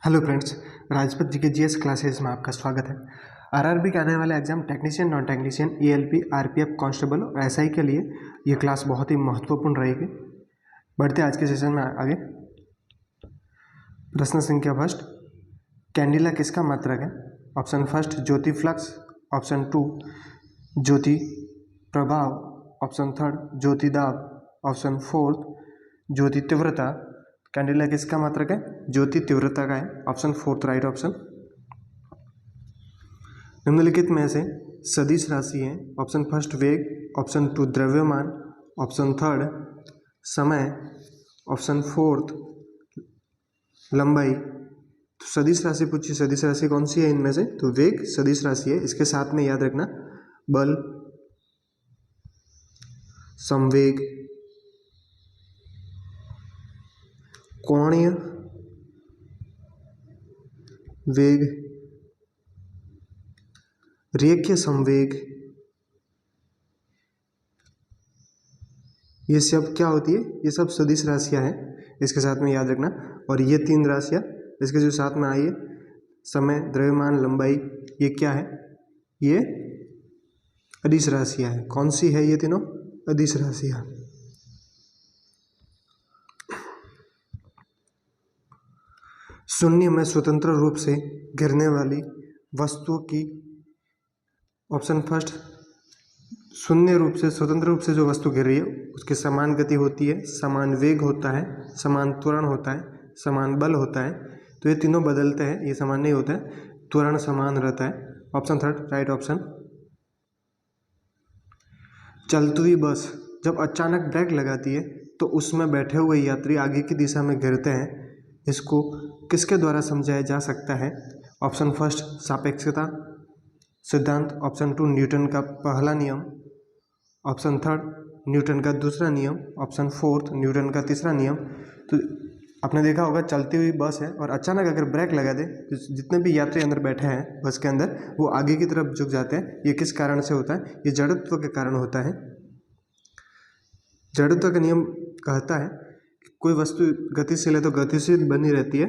Hello friends, Rajpath जी के GS classes में आपका स्वागत है। आरआरबी के आने वाले exam technician, non technician, ELP, RPF, constable और एसआई के लिए ये क्लास बहुत ही महत्वपूर्ण रहेगी। बढ़ते आज के सेशन में आगे। प्रश्न संख्या फर्स्ट, कैंडिला किसका मात्रक है? ऑप्शन फर्स्ट ज्योति फ्लक्स, ऑप्शन टू ज्योति प्रभाव, ऑप्शन थर्ड ज्योति दाब, ऑप्शन फोर्थ ज्योति तीव्रता। कैंडिला किसका मात्रक है? ज्योति तीव्रता का है। Option fourth right option. निम्नलिखित में से सदिश राशि है। ऑप्शन फर्स्ट वेग, ऑप्शन टू द्रव्यमान, ऑप्शन थर्ड समय, ऑप्शन फोर्थ लंबाई। तो सदिश राशि पूछी, सदिश राशि कौन सी है इनमें से? तो वेग सदिश राशि है। इसके साथ में याद रखना बल, संवेग, कोणीय वेग, रेखीय संवेग, ये सब क्या होती है? ये सब सदिश राशियां हैं। इसके साथ में याद रखना। और ये तीन राशियां इसके जो साथ में आई है, समय, द्रव्यमान, लंबाई, ये क्या है? ये अदिश राशियां हैं। कौन सी है ये तीनों? अदिश राशियां। शून्य में स्वतंत्र रूप से गिरने वाली वस्तुओं की, ऑप्शन फर्स्ट शून्य रूप से, स्वतंत्र रूप से जो वस्तु गिर रही है उसकी समान गति होती है, समान वेग होता है, समान त्वरण होता है, समान बल होता है। तो ये तीनों बदलते हैं, ये समान नहीं होता है, त्वरण समान रहता है। Option third right option. चलती हुई बस जब अचानक ब्रेक लगाती है तो उसमें बैठे हुए यात्री आगे की दिशा में गिरते हैं। इसको किसके द्वारा समझाया जा सकता है? ऑप्शन फर्स्ट सापेक्षता सिद्धांत, ऑप्शन टू न्यूटन का पहला नियम, ऑप्शन थर्ड न्यूटन का दूसरा नियम, ऑप्शन फोर्थ न्यूटन का तीसरा नियम। तो आपने देखा होगा चलती हुई बस है और अचानक अगर ब्रेक लगा दे तो जितने भी यात्री अंदर बैठे हैं बस के अंदर वो आगे की तरफ झुक जाते हैं। ये किस कारण से होता है? ये जड़त्व के कारण होता है। जड़त्व का नियम कहता है कि कोई वस्तु गतिशील है तो गतिशील बनी रहती है,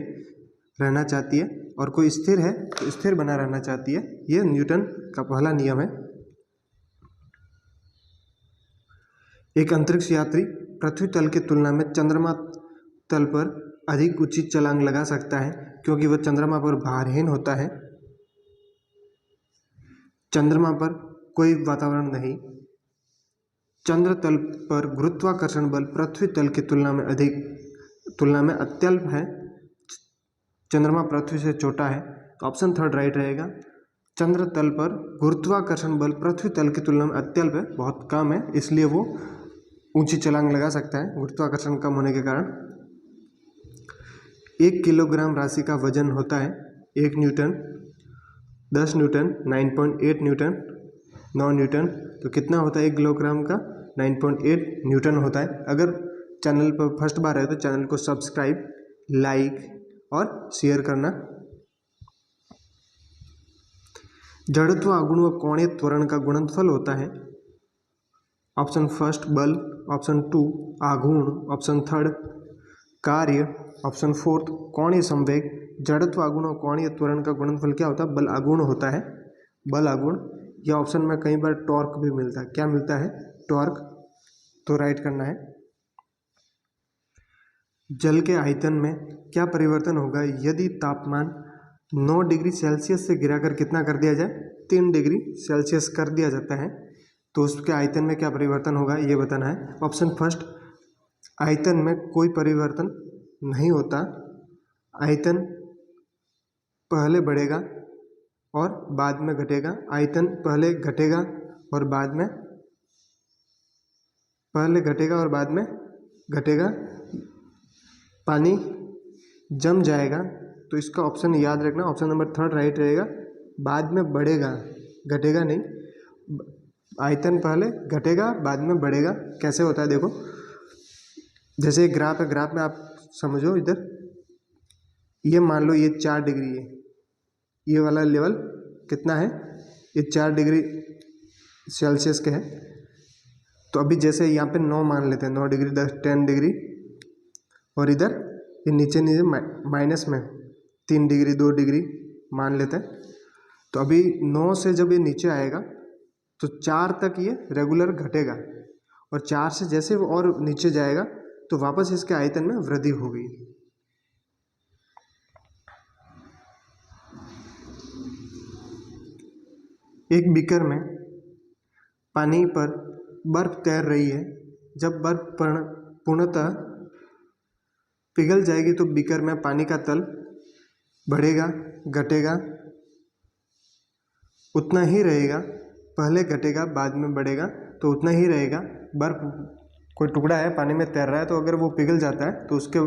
रहना चाहती है, और कोई स्थिर है तो स्थिर बना रहना चाहती है। ये न्यूटन का पहला नियम है। एक अंतरिक्ष यात्री पृथ्वी तल की तुलना में चंद्रमा तल पर अधिक ऊंची छलांग लगा सकता है क्योंकि वह चंद्रमा पर भारहीन होता है। चंद्रमा पर कोई वातावरण नहीं। चंद्र तल पर गुरुत्वाकर्षण बल पृथ्वी तल की तुलना में अत्यल्प है। चंद्रमा पृथ्वी से छोटा है। तो ऑप्शन थर्ड राइट रहेगा। चंद्र तल पर गुरुत्वाकर्षण बल पृथ्वी तल की तुलना में अत्यल्प है, बहुत कम है, इसलिए वो ऊंची छलांग लगा सकता है गुरुत्वाकर्षण कम होने के कारण। 1 किलोग्राम राशि का वजन होता है 1 न्यूटन, 10 न्यूटन, 9.8 न्यूटन, 9 न्यूटन। तो कितना होता है 1 किलोग्राम का? 9.8 न्यूटन होता है। अगर चैनल पर फर्स्ट बार है तो चैनल को सब्सक्राइब, लाइक और शेयर करना। जड़त्व आघूर्ण व कोणीय त्वरण का गुणनफल होता है। ऑप्शन फर्स्ट बल, ऑप्शन टू आघूर्ण, ऑप्शन थर्ड कार्य, ऑप्शन फोर्थ कोणीय संवेग। जड़त्व आघूर्ण और कोणीय त्वरण का गुणनफल क्या होता है? बल आघूर्ण होता है, बल आघूर्ण। या ऑप्शन में कई बार टॉर्क भी मिलता है। क्या मिलता है? टॉर्क। तो राइट करना है। जल के आयतन में क्या परिवर्तन होगा यदि तापमान 9 डिग्री सेल्सियस से गिराकर कितना कर दिया जाए? 3 डिग्री सेल्सियस कर दिया जाता है। तो उसके आयतन में क्या परिवर्तन होगा ये बताना है। ऑप्शन फर्स्ट आयतन में कोई परिवर्तन नहीं होता। आयतन पहले बढ़ेगा और बाद में घटेगा। आयतन पहले घटेगा और बाद में, पहले घटेगा और बाद में घटेगा। पानी जम जाएगा। तो इसका ऑप्शन याद रखना, ऑप्शन नंबर थर्ड राइट रहेगा। बाद में बढ़ेगा, घटेगा नहीं। आयतन पहले घटेगा बाद में बढ़ेगा। कैसे होता है देखो, जैसे एक ग्राफ है, ग्राफ में आप समझो इधर, ये मान लो ये 4 डिग्री है, ये वाला लेवल कितना है? ये 4 डिग्री सेल्सियस के है। तो अभी जैसे यहाँ पे 9 मान लेते हैं, 9 डिग्री, 10 डिग्री, और इधर ये नीचे नीचे माइनस में 3 डिग्री 2 डिग्री मान लेते हैं। तो अभी 9 से जब ये नीचे आएगा तो 4 तक ये रेगुलर घटेगा, और 4 से जैसे वो और नीचे जाएगा तो वापस इसके आयतन में वृद्धि होगी। एक बीकर में पानी पर बर्फ तैर रही है। जब बर्फ पूर्णतः पिघल जाएगी तो बीकर में पानी का तल बढ़ेगा, घटेगा, उतना ही रहेगा। पहले घटेगा बाद में बढ़ेगा तो उतना ही रहेगा। बर्फ कोई टुकड़ा है पानी में तैर रहा है, तो अगर वो पिघल जाता है तो उसके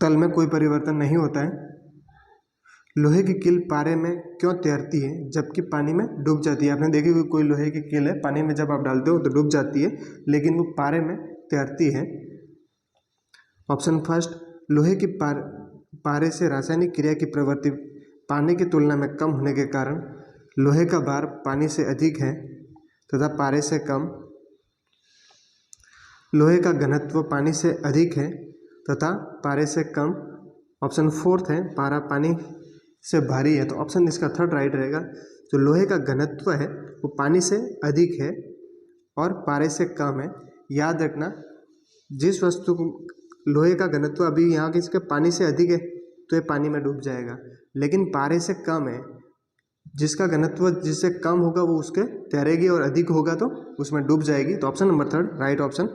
तल में कोई परिवर्तन नहीं होता है। लोहे की कील पारे में क्यों तैरती है जबकि पानी में डूब जाती है? आपने देखी कि कोई लोहे की कील है, पानी में जब आप डालते हो तो डूब जाती है, लेकिन वो पारे में तैरती है। ऑप्शन फर्स्ट, लोहे की पारे से रासायनिक क्रिया की प्रवृत्ति पानी की तुलना में कम होने के कारण लोहे का भार पानी से अधिक है तथा पारे से कम। लोहे का घनत्व पानी से अधिक है तथा पारे से कम। ऑप्शन फोर्थ है, पारा पानी से भारी है। तो ऑप्शन इसका थर्ड राइट रहेगा। जो लोहे का घनत्व है वो पानी से अधिक है और पारे से कम है। याद रखना, जिस वस्तु को लोहे का घनत्व अभी यहाँ के इसके पानी से अधिक है तो ये पानी में डूब जाएगा, लेकिन पारे से कम है, जिसका घनत्व जिससे कम होगा वो उसके तैरेगी और अधिक होगा तो उसमें डूब जाएगी। तो option number third right option.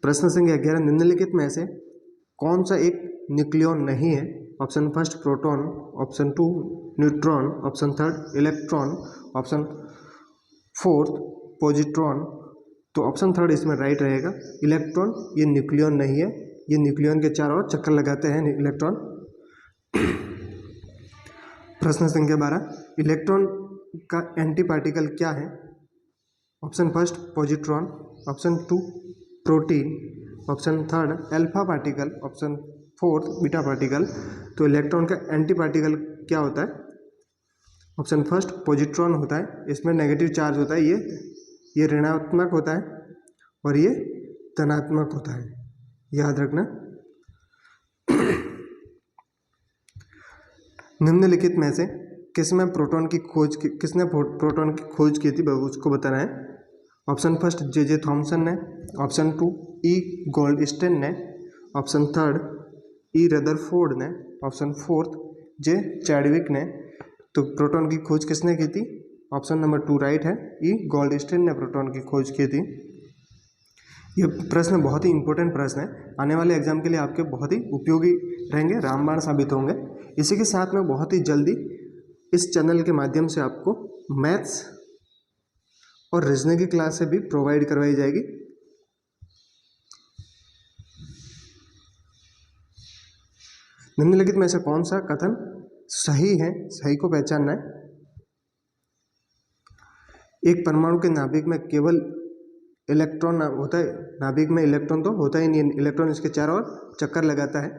प्रश्न संख्या 11, निम्नलिखित में से कौन सा एक न्यूक्लियॉन नहीं है? Option first proton, option 2 neutron, option third electron, option fourth positron. तो ऑप्शन थर्ड इसमें राइट रहेगा। इलेक्ट्रॉन ये न्यूक्लियॉन नहीं है, ये न्यूक्लियॉन के चारों ओर चक्कर लगाते हैं इलेक्ट्रॉन। प्रश्न संख्या 12, इलेक्ट्रॉन का एंटी पार्टिकल क्या है? Option first positron, option 2 protein, option third alpha particle, option fourth beta particle. तो इलेक्ट्रॉन का एंटी पार्टिकल क्या होता है? ऑप्शन फर्स्ट पॉजिट्रॉन होता है। इसमें नेगेटिव चार्ज होता है, ये ऋणात्मक होता है और ये धनात्मक होता है, याद रखना। निम्नलिखित में से किसने प्रोटॉन की खोज की थी उसको बताना है। ऑप्शन फर्स्ट जे थॉमसन ने, ऑप्शन 2 ई गोल्डस्टेन ने, ऑप्शन थर्ड ई रदरफोर्ड ने, ऑप्शन फोर्थ जे चैडविक ने। तो प्रोटॉन की खोज किसने की थी? ऑप्शन नंबर 2 राइट है, ई गोल्डस्टेन ने प्रोटॉन की खोज की थी। ये प्रश्न बहुत ही इंपॉर्टेंट प्रश्न है, आने वाले एग्जाम के लिए आपके बहुत ही उपयोगी रहेंगे, रामबाण साबित होंगे। इसी के साथ में बहुत ही जल्दी इस चैनल के माध्यम से आपको मैथ्स और रीजनिंग की क्लास से भी प्रोवाइड करवाई जाएगी। निम्नलिखित में से कौन सा कथन सही है? सही को पहचानना है। एक परमाणु के नाभिक में केवल इलेक्ट्रॉन होता है। नाभिक में इलेक्ट्रॉन तो होता ही नहीं, इलेक्ट्रॉन इसके चारों ओर चक्कर लगाता है,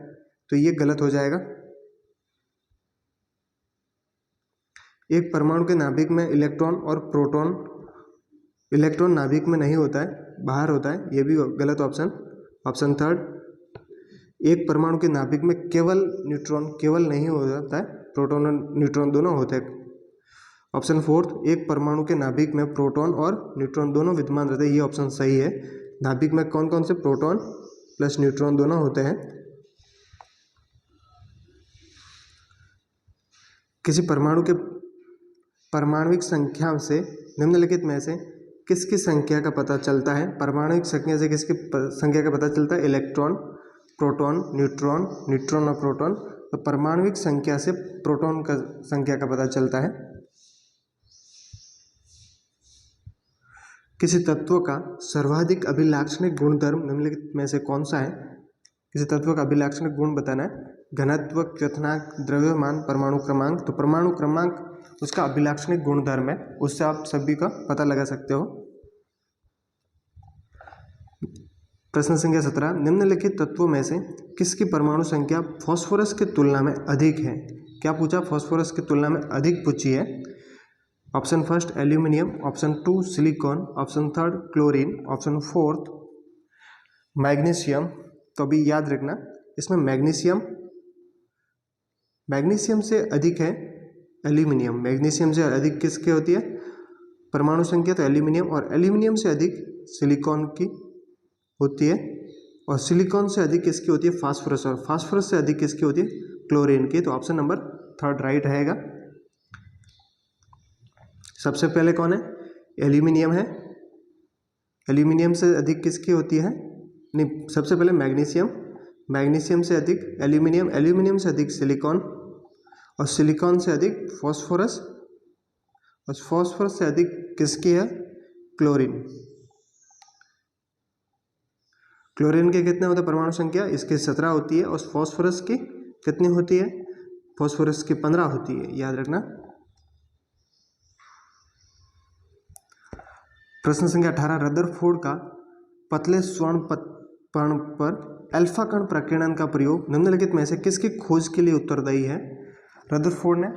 तो ये गलत हो जाएगा। एक परमाणु के नाभिक में इलेक्ट्रॉन और प्रोटॉन, इलेक्ट्रॉन नाभिक में नहीं होता है, बाहर होता है, ये भी गलत ऑप्शन। ऑप्शन थर्ड, एक परमाणु के नाभिक में केवल न्यूट्रॉन, केवल नहीं हो जाता है, प्रोटॉन और न्यूट्रॉन दोनों होते हैं। ऑप्शन फोर्थ, एक परमाणु के नाभिक में प्रोटॉन और न्यूट्रॉन दोनों विद्यमान रहते हैं, ये ऑप्शन सही है। नाभिक में कौन कौन से प्रोटॉन प्लस न्यूट्रॉन दोनों होते हैं। किसी परमाणु के परमाणविक संख्या से निम्नलिखित में से किसकी संख्या का पता चलता है? परमाणविक संख्या से किसकी संख्या का पता चलता है? इलेक्ट्रॉन, प्रोटॉन, न्यूट्रॉन, न्यूट्रॉन और प्रोटॉन। तो परमाणविक संख्या से प्रोटॉन का संख्या का पता चलता है। किसी तत्व का सर्वाधिक अभिलाक्षणिक गुणधर्म निम्नलिखित में से कौन सा है? किसी तत्व का अभिलाक्षणिक गुण बताना है। घनत्व, क्वथनांक, द्रव्यमान, परमाणु क्रमांक। तो परमाणु क्रमांक उसका अभिलाक्षणिक गुणधर्म है, उससे आप सभी का पता लगा सकते हो। प्रश्न संख्या 17, निम्नलिखित तत्वों में से किसकी परमाणु संख्या फास्फोरस की तुलना में अधिक है? क्या पूछा? फास्फोरस की तुलना में अधिक पूछी है। Option first aluminium, option 2 silicon, option third chlorine, option fourth magnesium, तो अभी याद रखना इसमें मैग्नीशियम से अधिक है एल्यूमिनियम। मैग्नीशियम से अधिक किसके होती है परमाणु संख्या, तो एल्यूमिनियम, और एल्यूमिनियम से अधिक सिलिकॉन की होती है, और सिलिकॉन से अधिक किसकी होती है फास्फोरस, और फास्फोरस से अधिक किसकी होती है क्लोरीन की। तो ऑप्शन नंबर 3 राइट रहेगा। सबसे पहले कौन है एल्यूमिनियम है, एल्यूमिनियम से अधिक किसकी होती है, नहीं सबसे पहले मैग्नीशियम से अधिक एल्यूमिनियम, एल्यूमिनियम से अधिक सिलिकॉन, और सिलिकॉन से अधिक फॉस्फोरस, और फॉस्फोरस से अधिक किसकी है क्लोरीन। क्लोरीन के कितने होते हैं परमाणु संख्या, इसके 17 होती है, और फॉस्फोरस की कितनी होती है, फॉस्फोरस की 15 होती है, याद रखना। प्रश्न संख्या 18, रदरफोर्ड का पतले स्वर्ण पर्ण पर अल्फा कण प्रकीर्णन का प्रयोग निम्नलिखित में से किसकी खोज के लिए उत्तरदायी है। रदरफोर्ड ने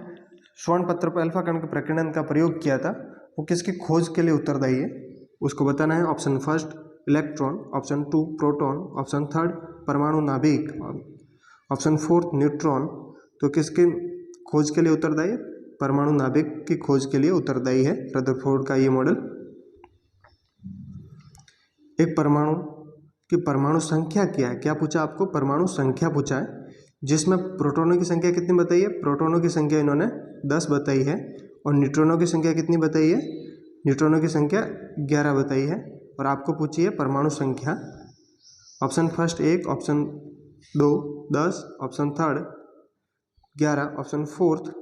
स्वर्ण पत्र पर अल्फा कण के प्रकीर्णन का प्रयोग किया था, वो किसकी खोज के लिए उत्तरदायी है उसको बताना है। Option first electron, option 2 proton, option 3 परमाणु नाभिक, ऑप्शन 4 न्यूट्रॉन। तो किसकी खोज के लिए उत्तरदायी है, परमाणु नाभिक की खोज के लिए उत्तरदायी है रदरफोर्ड का ये मॉडल। एक परमाणु की परमाणु संख्या क्या है, क्या पूछा आपको परमाणु संख्या पूछा है, जिसमें प्रोटॉनों की संख्या कितनी बताई है, प्रोटॉनों की संख्या इन्होंने 10 बताई है, और न्यूट्रॉनों की संख्या कितनी बताई है, न्यूट्रॉनों की संख्या 11 बताई है, और आपको पूछी है परमाणु संख्या। Option first 1, option 2 10, option third 11, option fourth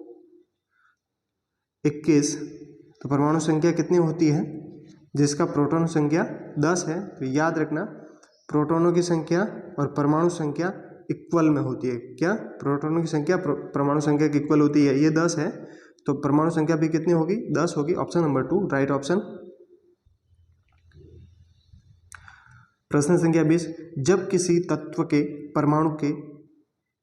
21। तो परमाणु संख्या कितनी होती है, जिसका प्रोटॉन संख्या 10 है, तो याद रखना प्रोटॉनों की संख्या और परमाणु संख्या इक्वल में होती है। क्या प्रोटॉनों की संख्या परमाणु संख्या की इक्वल होती है, ये 10 है तो परमाणु संख्या भी कितनी होगी 10 होगी। Option number 2 right option. प्रश्न संख्या 20, जब किसी तत्व के परमाणु के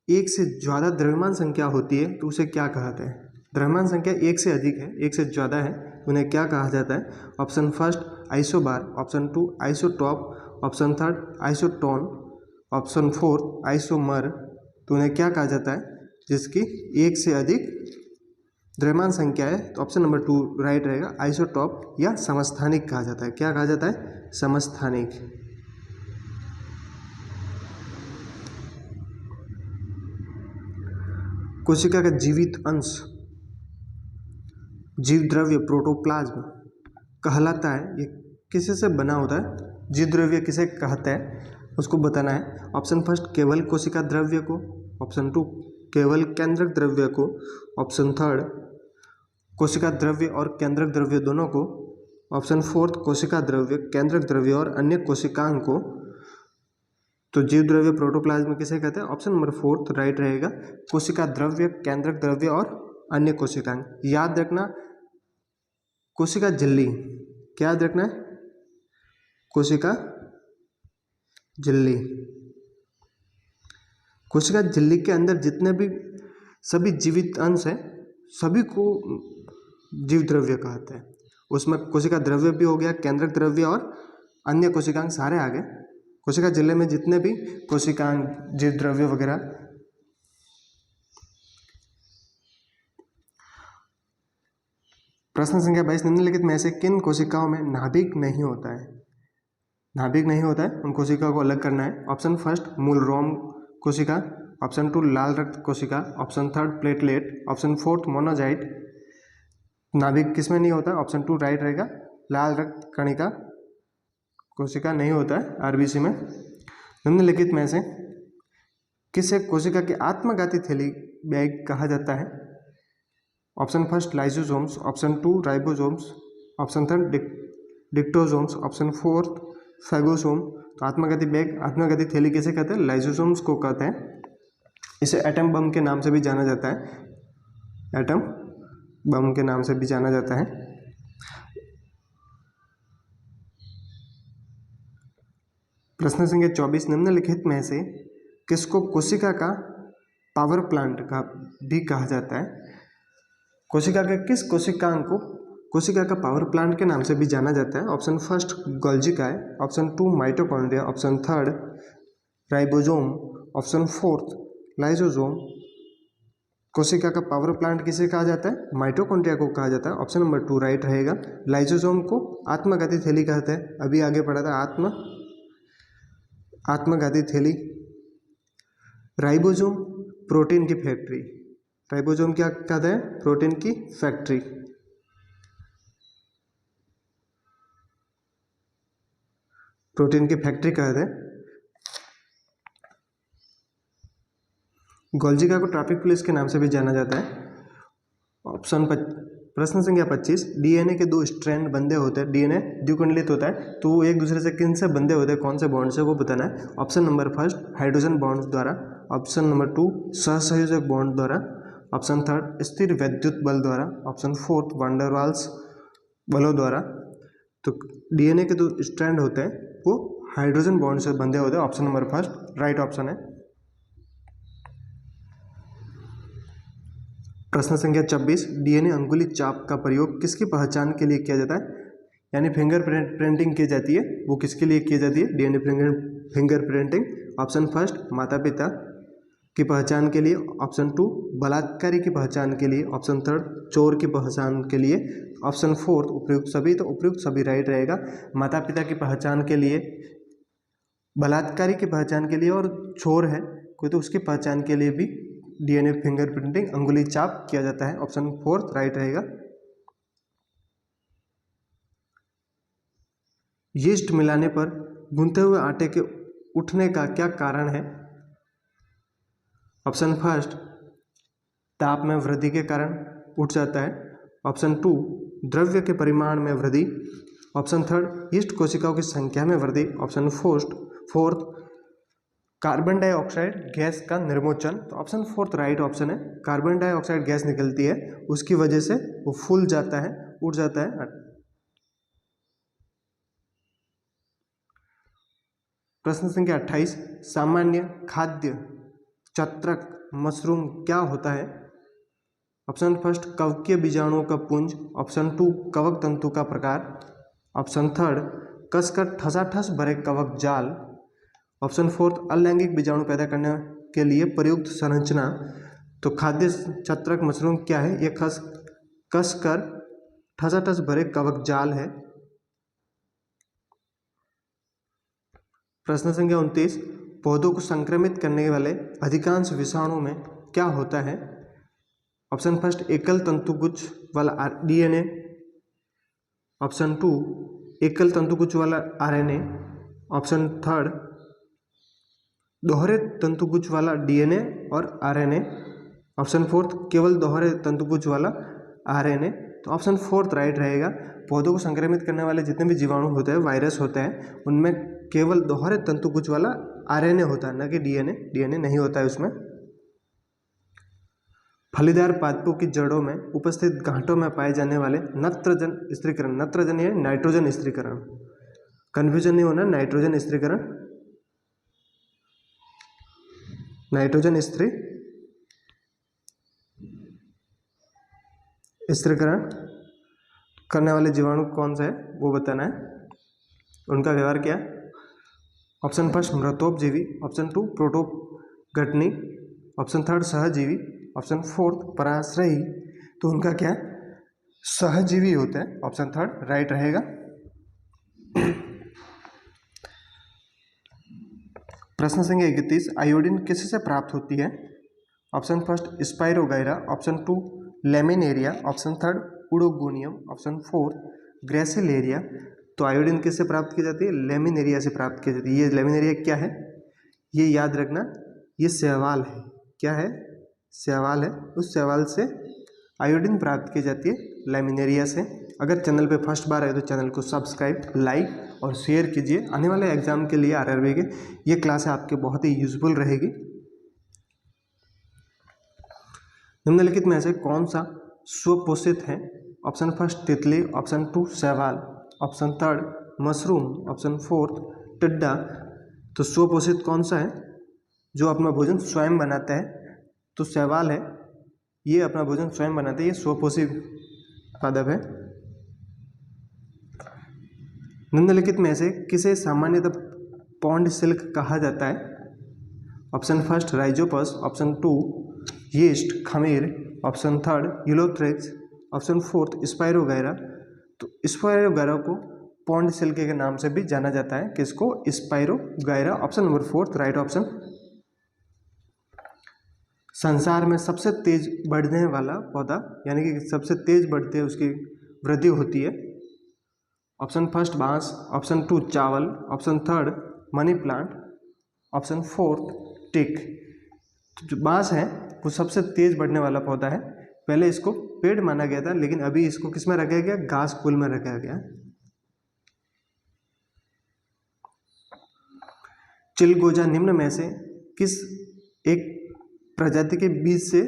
एक से ज़्यादा द्रव्यमान संख्या होती है तो उसे क्या कहते हैं। द्रव्यमान संख्या एक से अधिक है, एक से ज़्यादा है, उन्हें क्या कहा जाता है। Option first isobar, option 2 isotope, option third isotone, option 4 isomer. तो उन्हें क्या कहा जाता है, जिसकी एक से अधिक द्रव्यमान संख्या है। तो ऑप्शन नंबर 2 राइट रहेगा, आइसोटॉप या समस्थानिक कहा जाता है। क्या कहा जाता है, समस्थानिक। कोशिका का जीवित अंश जीव द्रव्य प्रोटोप्लाज्म कहलाता है, ये किसी से बना होता है, जीव द्रव्य किसे कहते हैं उसको बताना है। ऑप्शन फर्स्ट केवल कोशिका द्रव्य को, ऑप्शन 2 केवल केंद्रक द्रव्य को, ऑप्शन थर्ड कोशिका द्रव्य और केंद्रक द्रव्य दोनों को, ऑप्शन फोर्थ कोशिका द्रव्य केंद्रक द्रव्य और अन्य कोशिकांग को। तो जीव द्रव्य प्रोटोप्लाज्म किसे कहते हैं, ऑप्शन नंबर 4 राइट रहेगा, कोशिका द्रव्य केंद्रक द्रव्य और अन्य कोशिकांग। याद रखना कोशिका झिल्ली, क्या याद रखना है, कोशिका झिल्ली। कोशिका झिल्ली के अंदर जितने भी सभी जीवित अंश हैं सभी को जीव द्रव्य कहते हैं। उसमें कोशिका द्रव्य भी हो गया, केंद्रक द्रव्य और अन्य कोशिकांग सारे आ गए। कोशिका झिल्ली में जितने भी कोशिकांग जीव द्रव्य वगैरह। प्रश्न संख्या 22, निम्नलिखित में से किन कोशिकाओं में नाभिक नहीं होता है। नाभिक नहीं होता है, उन कोशिकाओं को अलग करना है। ऑप्शन फर्स्ट मूलरोम कोशिका, ऑप्शन 2 लाल रक्त कोशिका, option third platelet, option fourth monazite. नाभिक किसमें नहीं होता, ऑप्शन 2 राइट रहेगा, लाल रक्त कणिका कोशिका नहीं होता है आरबीसी में। निम्नलिखित में से किसे कोशिका की आत्मघाती थैली बैग कहा जाता है। Option first lysosomes, option 2 ribosomes, option third dictyosomes, option fourth phagosome. तो आत्मघाती बैग आत्मघाती थैली किसे कहते हैं, लाइसोसोम्स को कहते हैं। इसे एटम बम के नाम से भी जाना जाता है, एटम बम के नाम से भी जाना जाता है। प्रश्न संख्या 24, निम्नलिखित में से किसको कोशिका का पावर प्लांट का भी कहा जाता है। कोशिका के किस कोशिकांग को कोशिका का पावर प्लांट के नाम से भी जाना जाता है। ऑप्शन फर्स्ट गोल्जी का है, option 2 mitochondria, option third ribosome, option fourth lysosome. कोशिका का पावर प्लांट किसे कहा जाता है? माइटोकॉन्ड्रिया को कहा जाता है। ऑप्शन नंबर 2 राइट रहेगा। लाइसोसोम को आत्मघाती थैली कहते हैं, अभी आगे पढ़ा था आत्मघाती थैली। राइबोसोम प्रोटीन की फैक्ट्री, राइबोसोम क्या कहते हैं? प्रोटीन की फैक्ट्री। प्रोटीन की फैक्ट्री कहते हैं। गोल्जी को ट्रैफिक पुलिस के नाम से भी जाना जाता है। प्रश्न संख्या 25, डीएनए के 2 स्ट्रैंड बंधे होते हैं, डीएनए द्विकुंडलित होता है, तो वो एक दूसरे से किन से बंधे होते हैं, कौन से बॉन्ड से, वो बताना है। Option number first hydrogen bond द्वारा, ऑप्शन नंबर 2 सहसंयोजक बॉन्ड द्वारा, ऑप्शन थर्ड स्थिर वैद्युत बल द्वारा, option fourth van der Waals बलों द्वारा। तो डीएनए के 2 स्ट्रैंड होते हैं वो हाइड्रोजन बॉन्ड से बंधे होते हैं। Option number first right option है। प्रश्न संख्या 26, डीएनए अंगुली चाप का प्रयोग किसकी पहचान के लिए किया जाता है? यानी फिंगर प्रिंटिंग की जाती है, वो किसके लिए की जाती है? DNA finger printing. Option first माता पिता की पहचान के लिए, ऑप्शन 2 बलात्कारी की पहचान के लिए, ऑप्शन थर्ड चोर की पहचान के लिए, ऑप्शन फोर्थ उपयुक्त सभी। तो उपयुक्त सभी राइट रहेगा। माता पिता की पहचान के लिए, बलात्कारी की पहचान के लिए, और चोर है कोई तो उसकी पहचान के लिए भी डीएनए फिंगरप्रिंटिंग अंगुली चाप किया जाता है। ऑप्शन फोर्थ राइट रहेगा। यीस्ट मिलाने पर गूंथे हुए आटे के उठने का क्या कारण है? ऑप्शन फर्स्ट ताप में वृद्धि के कारण उठ जाता है, ऑप्शन 2 द्रव्य के परिमाण में वृद्धि, ऑप्शन थर्ड यीस्ट कोशिकाओं की संख्या में वृद्धि, option fourth carbon dioxide gas का निर्मोचन। तो ऑप्शन फोर्थ राइट ऑप्शन है। कार्बन डाइऑक्साइड गैस निकलती है, उसकी वजह से वो फूल जाता है, उड़ जाता है। प्रश्न संख्या 28, सामान्य खाद्य छत्रक मशरूम क्या होता है? ऑप्शन फर्स्ट कवकीय बीजाणुओं का पुंज, ऑप्शन 2 कवक तंतु का प्रकार, ऑप्शन थर्ड कसकर ठसाठस भरे कवक जाल, ऑप्शन फोर्थ अलैंगिक बीजाणु पैदा करने के लिए प्रयुक्त संरचना। तो खाद्य छत्रक मशरूम क्या है? ये कसकर ठसाठस भरे कवक जाल है। प्रश्न संख्या 29, पौधों को संक्रमित करने वाले अधिकांश विषाणु में क्या होता है? ऑप्शन फर्स्ट एकल तंतुगुच्छ वाला डीएनए, ऑप्शन 2 एकल तंतुगुच्छ वाला आरएनए, ऑप्शन थर्ड दोहरे तंतुगुच्छ वाला डीएनए और आरएनए, ऑप्शन फोर्थ केवल दोहरे तंतुगुच्छ वाला आरएनए। तो ऑप्शन फोर्थ राइट रहेगा। पौधों को संक्रमित करने वाले जितने भी जीवाणु होते हैं, वायरस होते हैं, उनमें केवल दोहरे तंतुगुच्छ वाला आरएनए होता है, न कि डीएनए नहीं होता है उसमें। फलीदार पादपों की जड़ों में उपस्थित गांठों में पाए जाने वाले नत्रजन स्त्रीकरण, नत्रजन या नाइट्रोजन स्त्रीकरण, कन्फ्यूजन नहीं होना, नाइट्रोजन स्त्रीकरण, नाइट्रोजन स्त्रीकरण करने वाले जीवाणु कौन सा है वो बताना है, उनका व्यवहार क्या है। ऑप्शन फर्स्ट मृतोपजीवी, ऑप्शन 2 प्रोटोगटनी, ऑप्शन थर्ड सहजीवी, ऑप्शन फोर्थ पराश्रयी। तो उनका क्या है? सहजीवी होता है। ऑप्शन थर्ड राइट रहेगा। प्रश्न संख्या 31, आयोडीन किससे प्राप्त होती है? Option first spirogyra, option 2 laminaria, option third oedogonium, option 4 gracilaria. तो आयोडीन किससे प्राप्त की जाती है? लेमिनेरिया से प्राप्त की जाती है। ये लेमिनेरिया क्या है ये याद रखना, ये शैवाल है। क्या है? शैवाल है। उस शैवाल से आयोडीन प्राप्त की जाती है, लेमिनेरिया से। अगर चैनल पे फर्स्ट बार आए तो चैनल को सब्सक्राइब, लाइक और शेयर कीजिए। आने वाले एग्जाम के लिए आरआरबी के ये क्लास आपके बहुत ही यूजफुल रहेगी। निम्नलिखित में से कौन सा स्वपोषित है? ऑप्शन फर्स्ट तितली, ऑप्शन 2 शैवाल, option third mushroom, option fourth टिड्डा। तो स्वपोषित कौन सा है? जो अपना भोजन स्वयं बनाता है। तो शैवाल है, ये अपना भोजन स्वयं बनाते हैं, ये स्वपोषी पादप है। निम्नलिखित में से किसे सामान्यतः पॉन्ड सिल्क कहा जाता है? Option first rhizopus, option two yeast खमीर, option third ulothrix, option fourth spirogyra. तो स्पाइरोगायरा को पॉन्ड सिल्क के नाम से भी जाना जाता है। किसको? Spirogyra. Option number fourth right option. संसार में सबसे तेज बढ़ने वाला पौधा यानी कि सबसे तेज बढ़ते उसकी वृद्धि होती है। ऑप्शन फर्स्ट बांस, ऑप्शन टू चावल, option third money plant, option fourth teak. तो जो बांस है वो सबसे तेज बढ़ने वाला पौधा है। पहले इसको पेड़ माना गया था, लेकिन अभी इसको किस में रखा गया? घास फूल में रखा गया। चिलगोजा निम्न में से किस एक प्रजाति के बीज से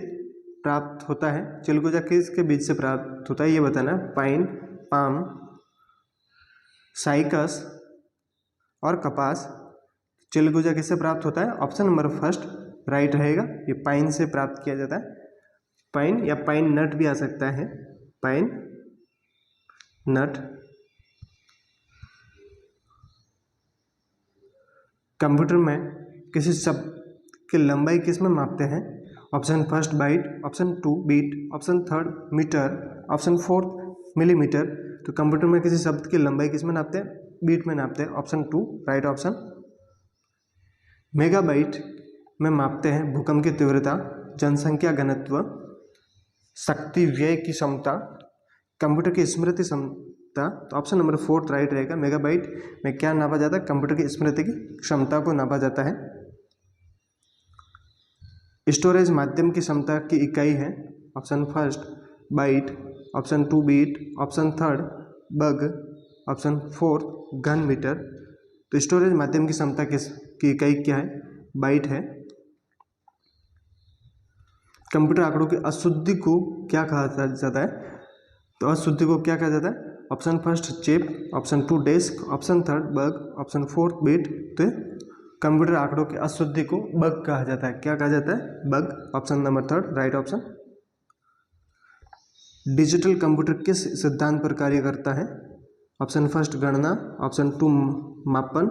प्राप्त होता है? चिलगोजा किसके बीज से प्राप्त होता है ये बताना। पाइन, पाम, साइकस और कपास। चिलगोजा किससे प्राप्त होता है? ऑप्शन नंबर फर्स्ट राइट रहेगा। ये पाइन से प्राप्त किया जाता है। पाइन या पाइन नट भी आ सकता है, पाइन नट। कंप्यूटर में किसी शब्द की लंबाई किस में मापते हैं? Option first byte, option two bit, option third metre, option fourth millimetre. तो कंप्यूटर में किसी शब्द की लंबाई किस में नापते हैं? बीट में नापते हैं। Option two right option. Megabyte में मापते हैं भूकंप की तीव्रता, जनसंख्या घनत्व, शक्ति व्यय की क्षमता, कंप्यूटर की स्मृति क्षमता। तो ऑप्शन नंबर फोर्थ राइट रहेगा। मेगाबाइट में क्या नापा जाता है? कंप्यूटर की स्मृति की क्षमता को नापा जाता है। स्टोरेज माध्यम की क्षमता की इकाई है। Option first byte, option two bit, option third bug, option fourth घन मीटर। तो स्टोरेज माध्यम की क्षमता की इकाई क्या है? बाइट है। कंप्यूटर आंकड़ों की अशुद्धि को क्या कहा जाता है? तो अशुद्धि को क्या कहा जाता है? Option first chip, option two disk, option third bug, option fourth bit. तो कंप्यूटर आंकड़ों की अशुद्धि को बग कहा जाता है। क्या कहा जाता है? Bug. Option number third right option. Digital computer किस सिद्धांत पर कार्य करता है? ऑप्शन फर्स्ट गणना, ऑप्शन टू मापन,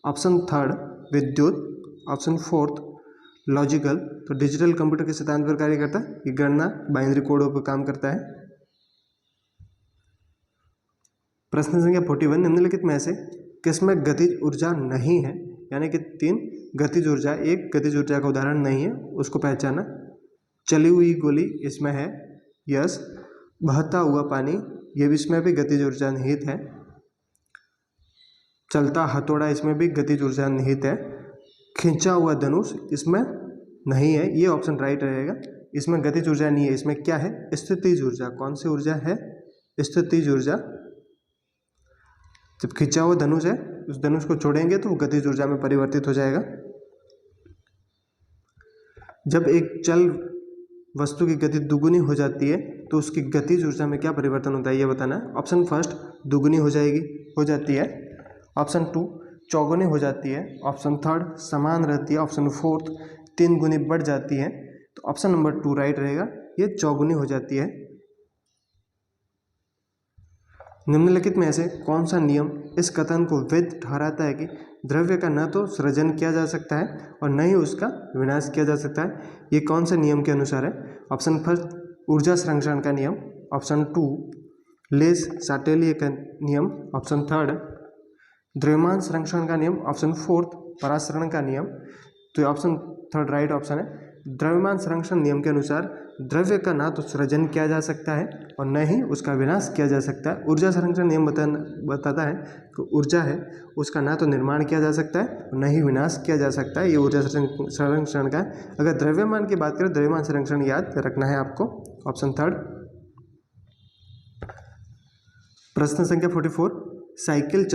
ऑप्शन थर्ड विद्युत, ऑप्शन फोर्थ लॉजिकल। तो डिजिटल कंप्यूटर किस सिद्धांत पर कार्य करता है? ये गणना बाइनरी कोडों पर काम करता है। प्रश्न संख्या 41 निम्नलिखित में से किसमें गतिज ऊर्जा नहीं है? यानी कि 3 गतिज ऊर्जा, एक गतिज ऊर्जा का उदाहरण नहीं है, उसको पहचाना। चली हुई गोली इसमें है, यस। बहता हुआ पानी, ये भी इसमें भी गतिज ऊर्जा निहित है। चलता हथौड़ा, इसमें भी गतिज ऊर्जा निहित है। खींचा हुआ धनुष इसमें नहीं है, ये ऑप्शन राइट रहेगा। इसमें गतिज ऊर्जा नहीं है, इसमें क्या है? स्थितिज ऊर्जा। कौन सी ऊर्जा है? स्थितिज ऊर्जा। जब खींचा हुआ धनुष है, उस धनुष को छोड़ेंगे तो वो गतिज ऊर्जा में परिवर्तित हो जाएगा। जब एक चल वस्तु की गति दुगुनी हो जाती है तो उसकी गतिज ऊर्जा में क्या परिवर्तन होता है ये बताना है। ऑप्शन फर्स्ट दुगुनी हो जाती है, ऑप्शन टू चौगुनी हो जाती है, ऑप्शन थर्ड समान रहती है, ऑप्शन फोर्थ 3 गुनी बढ़ जाती है। तो ऑप्शन नंबर 2 राइट रहेगा, ये चौगुनी हो जाती है। निम्नलिखित में से कौन सा नियम इस कथन को वैध ठहराता है कि द्रव्य का न तो सृजन किया जा सकता है और न ही उसका विनाश किया जा सकता है? ये कौन से नियम के अनुसार है? ऑप्शन फर्स्ट ऊर्जा संरक्षण का नियम, ऑप्शन टू लेस साटेलिय का नियम, ऑप्शन थर्ड द्रव्यमान संरक्षण का नियम, ऑप्शन फोर्थ परासरण का नियम। तो ऑप्शन थर्ड राइट ऑप्शन है। द्रव्यमान संरक्षण नियम के अनुसार द्रव्य का ना तो सृजन किया जा सकता है और न ही उसका विनाश किया जा सकता है। ऊर्जा संरक्षण नियम बताता है कि ऊर्जा है उसका ना तो निर्माण किया जा सकता है और न ही विनाश किया जा सकता है। ये ऊर्जा संरक्षण का है। अगर द्रव्यमान की बात करें, द्रव्यमान संरक्षण याद रखना है आपको, ऑप्शन थर्ड। प्रश्न संख्या 44 साइकिल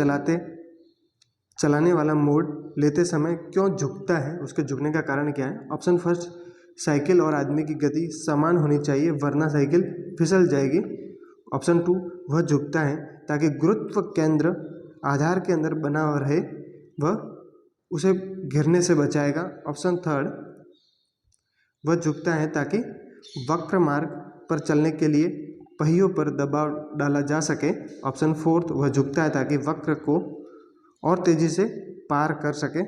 चलाने वाला मोड लेते समय क्यों झुकता है? उसके झुकने का कारण क्या है? ऑप्शन फर्स्ट साइकिल और आदमी की गति समान होनी चाहिए वरना साइकिल फिसल जाएगी। ऑप्शन टू वह झुकता है ताकि गुरुत्व केंद्र आधार के अंदर बना रहे, वह उसे गिरने से बचाएगा। ऑप्शन थर्ड वह झुकता है ताकि वक्र मार्ग पर चलने के लिए पहियों पर दबाव डाला जा सके। ऑप्शन 4 वह झुकता है ताकि वक्र को और तेजी से पार कर सके।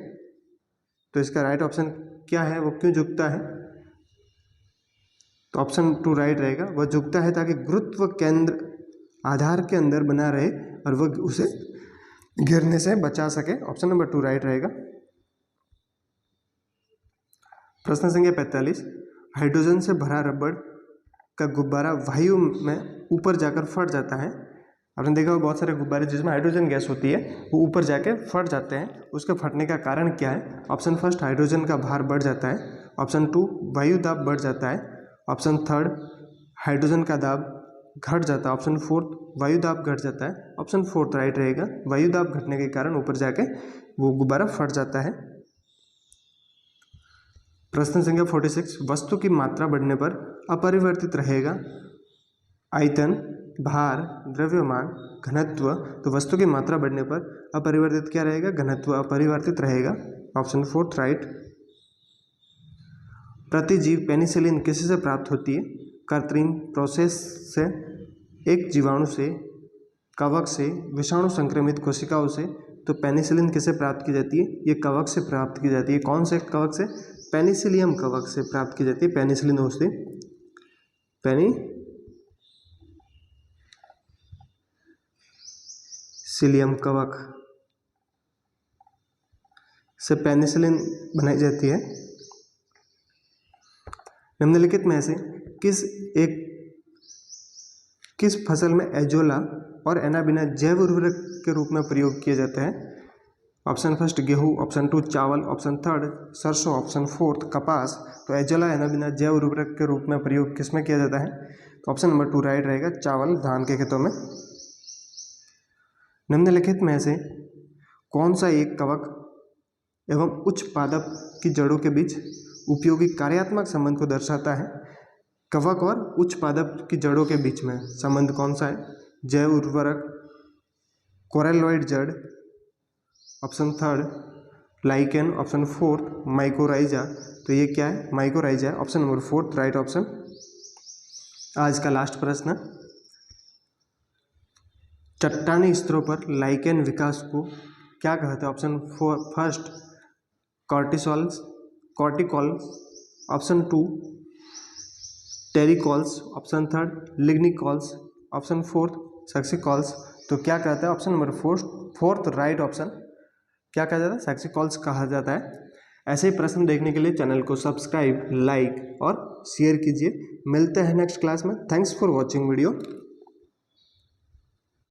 तो इसका राइट ऑप्शन क्या है, वो क्यों झुकता है? तो ऑप्शन 2 राइट रहेगा। वह झुकता है ताकि गुरुत्व केंद्र आधार के अंदर बना रहे और वह उसे गिरने से बचा सके। ऑप्शन नंबर 2 राइट रहेगा। प्रश्न संख्या 45, हाइड्रोजन से भरा रबड़ का गुब्बारा वायु में ऊपर जाकर फट जाता है। आपने देखा होगा बहुत सारे गुब्बारे जिसमें हाइड्रोजन गैस होती है वो ऊपर जाके फट जाते हैं। उसके फटने का कारण क्या है? ऑप्शन फर्स्ट, हाइड्रोजन का भार बढ़ जाता है। ऑप्शन 2, वायु दाब बढ़ जाता है। ऑप्शन 3, हाइड्रोजन का दाब घट जाता है। ऑप्शन 4, वायु दाब घट जाता है। ऑप्शन 4 राइट रहेगा। वायु दाब घटने के कारण ऊपर जाके वो गुब्बारा फट जाता है। प्रश्न संख्या 46, वस्तु की मात्रा बढ़ने पर अपरिवर्तित रहेगा आयतन, भार, द्रव्यमान, घनत्व। तो वस्तु की मात्रा बढ़ने पर अपरिवर्तित क्या रहेगा? घनत्व अपरिवर्तित रहेगा। Option 4 right. प्रतिजीव पेनिसिलिन किसी से प्राप्त होती है? कृत्रिम प्रोसेस से, एक जीवाणु से, कवक से, विषाणु संक्रमित कोशिकाओं से। तो पेनिसिलिन किसे प्राप्त की जाती है? ये कवक से प्राप्त की जाती है। कौन से कवक से? पेनिसिलियम कवक से प्राप्त की जाती है पेनिसिलिन औषधि। पेनिसिलियम कवक से पेनिसिलिन बनाई जाती है। निम्नलिखित में से किस फसल में एजोला और एनाबिना जैव उर्वरक के रूप में प्रयोग किए जाते हैं? ऑप्शन फर्स्ट गेहूँ, ऑप्शन 2 चावल, ऑप्शन 3 सरसों, ऑप्शन 4 कपास। तो एजोला एनाबिना जैव उर्वरक के रूप में प्रयोग किस में किया जाता है? तो ऑप्शन नंबर 2 राइट रहेगा, चावल, धान के खेतों में। निम्नलिखित में से कौन सा एक कवक एवं उच्च पादप की जड़ों के बीच उपयोगी कार्यात्मक संबंध को दर्शाता है? कवक और उच्च पादप की जड़ों के बीच में संबंध कौन सा है? जैव उर्वरक, कोरेलॉइड जड़, ऑप्शन 3 लाइकेन, ऑप्शन 4 माइकोराइजा। तो ये क्या है? माइकोराइजा है। Option number 4 right option. आज का लास्ट प्रश्न, चट्टानी स्तरों पर लाइकेन विकास को क्या कहते हैं? Option first corticoles, option 2 terricoles, option 3 lignicoles, option 4 saxicoles. तो क्या कहता है? Option number 4 right option. क्या कहा जाता है? सक्सिकॉल्स कहा जाता है। ऐसे ही प्रश्न देखने के लिए चैनल को सब्सक्राइब, लाइक और शेयर कीजिए। मिलते हैं नेक्स्ट क्लास में। Thanks for watching video.